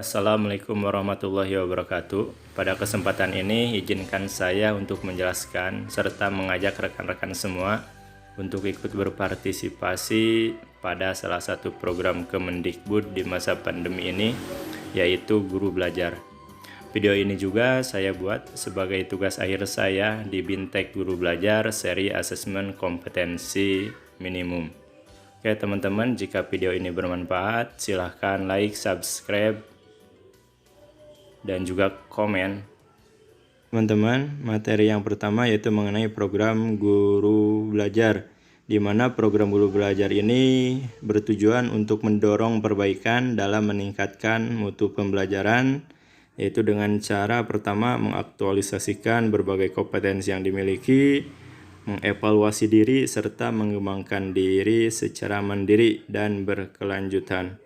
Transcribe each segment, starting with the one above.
Assalamualaikum warahmatullahi wabarakatuh. Pada kesempatan ini, izinkan saya untuk menjelaskan serta mengajak rekan-rekan semua untuk ikut berpartisipasi pada salah satu program Kemendikbud di masa pandemi ini, yaitu Guru Belajar. Video ini juga saya buat sebagai tugas akhir saya di Bintek Guru Belajar seri asesmen kompetensi minimum. Oke teman-teman, jika video ini bermanfaat, silahkan like, subscribe, dan juga komen. Teman-teman, materi yang pertama yaitu mengenai program Guru Belajar, di mana program Guru Belajar ini bertujuan untuk mendorong perbaikan dalam meningkatkan mutu pembelajaran, yaitu dengan cara pertama mengaktualisasikan berbagai kompetensi yang dimiliki, mengevaluasi diri, serta mengembangkan diri secara mandiri dan berkelanjutan.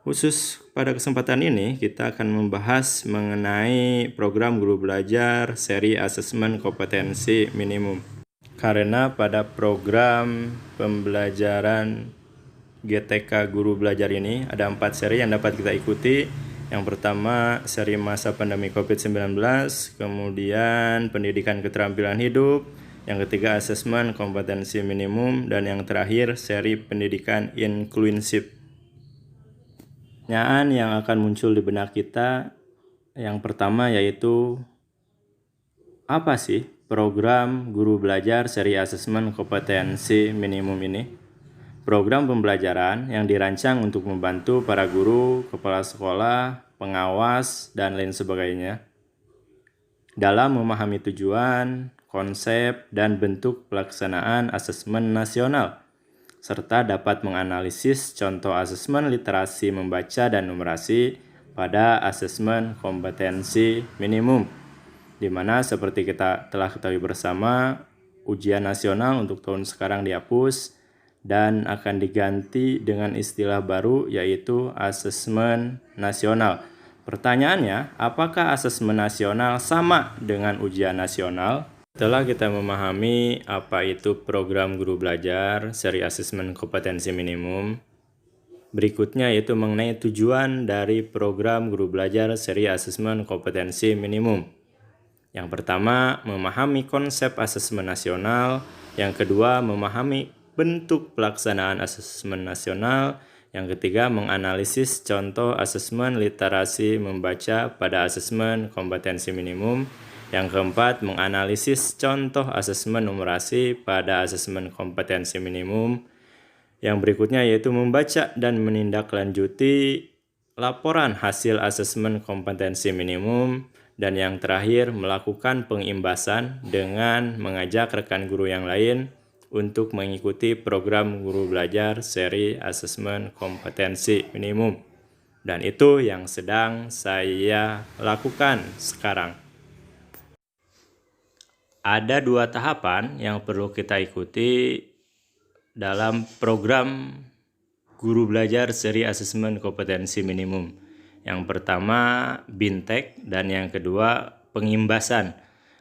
Khusus pada kesempatan ini, kita akan membahas mengenai program Guru Belajar seri asesmen kompetensi minimum. Karena pada program pembelajaran GTK Guru Belajar ini ada 4 seri yang dapat kita ikuti. Yang pertama, seri masa pandemi COVID-19, kemudian pendidikan keterampilan hidup, yang ketiga asesmen kompetensi minimum, dan yang terakhir seri pendidikan inklusif. Pertanyaan yang akan muncul di benak kita yang pertama yaitu, apa sih program Guru Belajar seri asesmen kompetensi minimum ini? Program pembelajaran yang dirancang untuk membantu para guru, kepala sekolah, pengawas, dan lain sebagainya dalam memahami tujuan, konsep, dan bentuk pelaksanaan asesmen nasional, serta dapat menganalisis contoh asesmen literasi membaca dan numerasi pada asesmen kompetensi minimum, di mana seperti kita telah ketahui bersama, ujian nasional untuk tahun sekarang dihapus dan akan diganti dengan istilah baru yaitu asesmen nasional. Pertanyaannya, apakah asesmen nasional sama dengan ujian nasional? Setelah kita memahami apa itu program Guru Belajar seri asesmen kompetensi minimum, berikutnya yaitu mengenai tujuan dari program Guru Belajar seri asesmen kompetensi minimum. Yang pertama, memahami konsep asesmen nasional. Yang kedua, memahami bentuk pelaksanaan asesmen nasional. Yang ketiga, menganalisis contoh asesmen literasi membaca pada asesmen kompetensi minimum. Yang keempat, menganalisis contoh asesmen numerasi pada asesmen kompetensi minimum. Yang berikutnya yaitu membaca dan menindaklanjuti laporan hasil asesmen kompetensi minimum. Dan yang terakhir, melakukan pengimbasan dengan mengajak rekan guru yang lain untuk mengikuti program Guru Belajar seri asesmen kompetensi minimum. Dan itu yang sedang saya lakukan sekarang. Ada 2 tahapan yang perlu kita ikuti dalam program Guru Belajar seri asesmen kompetensi minimum. Yang pertama Bintek dan yang kedua pengimbasan.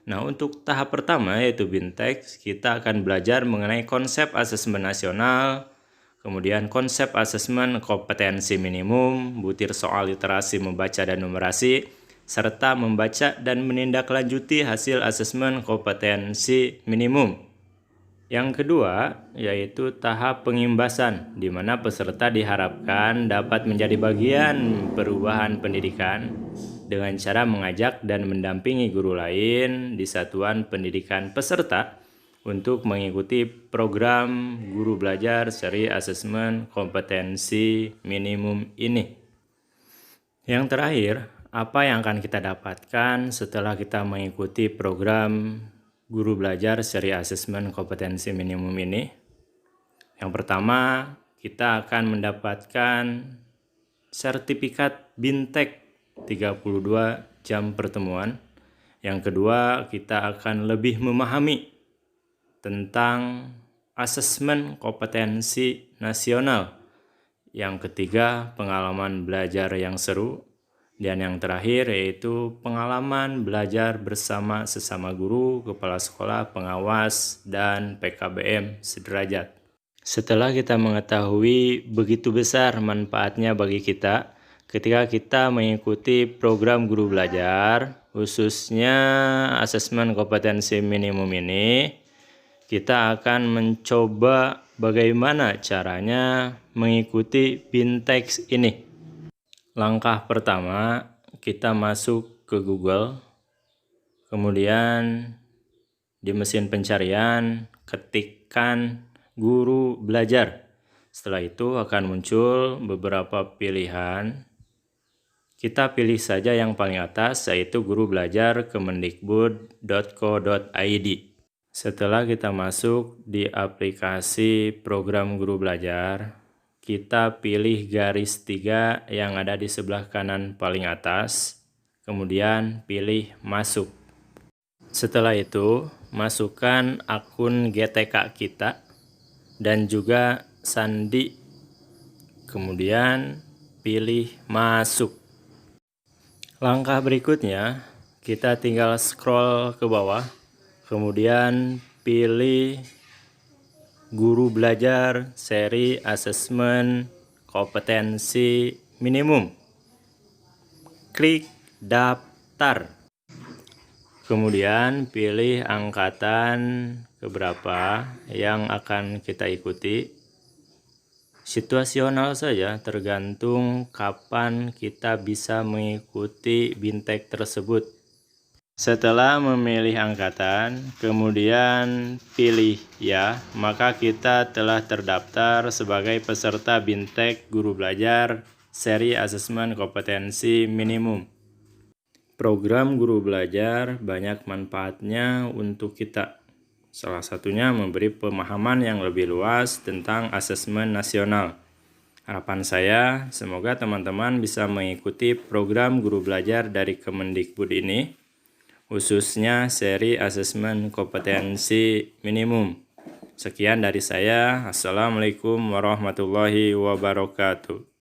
Nah, untuk tahap pertama yaitu Bintek, kita akan belajar mengenai konsep asesmen nasional, kemudian konsep asesmen kompetensi minimum, butir soal literasi membaca dan numerasi, serta membaca dan menindaklanjuti hasil asesmen kompetensi minimum. Yang kedua, yaitu tahap pengimbasan, di mana peserta diharapkan dapat menjadi bagian perubahan pendidikan dengan cara mengajak dan mendampingi guru lain di satuan pendidikan peserta untuk mengikuti program Guru Belajar seri asesmen kompetensi minimum ini. Yang terakhir, apa yang akan kita dapatkan setelah kita mengikuti program Guru Belajar seri asesmen kompetensi minimum ini? Yang pertama, kita akan mendapatkan sertifikat Bintek 32 jam pertemuan. Yang kedua, kita akan lebih memahami tentang asesmen kompetensi nasional. Yang ketiga, pengalaman belajar yang seru. Dan yang terakhir yaitu pengalaman belajar bersama sesama guru, kepala sekolah, pengawas, dan PKBM sederajat. Setelah kita mengetahui begitu besar manfaatnya bagi kita ketika kita mengikuti program guru belajar, khususnya asesmen kompetensi minimum ini, kita akan mencoba bagaimana caranya mengikuti BINTEX ini. Langkah pertama, kita masuk ke Google, kemudian di mesin pencarian ketikkan guru belajar. Setelah itu akan muncul beberapa pilihan. Kita pilih saja yang paling atas, yaitu guru belajar kemendikbud.co.id. Setelah kita masuk di aplikasi program guru belajar, kita pilih garis 3 yang ada di sebelah kanan paling atas, kemudian pilih masuk. Setelah itu, masukkan akun GTK kita dan juga sandi, kemudian pilih masuk. Langkah berikutnya, kita tinggal scroll ke bawah, kemudian pilih guru belajar seri asesmen kompetensi minimum. Klik daftar. Kemudian pilih angkatan keberapa yang akan kita ikuti. Situasional saja, tergantung kapan kita bisa mengikuti BINTEX tersebut. Setelah memilih angkatan, kemudian pilih ya, maka kita telah terdaftar sebagai peserta BINTEX Guru Belajar seri asesmen kompetensi minimum. Program guru belajar banyak manfaatnya untuk kita. Salah satunya memberi pemahaman yang lebih luas tentang asesmen nasional. Harapan saya, semoga teman-teman bisa mengikuti program guru belajar dari Kemendikbud ini, khususnya seri asesmen kompetensi minimum. Sekian dari saya. Assalamualaikum warahmatullahi wabarakatuh.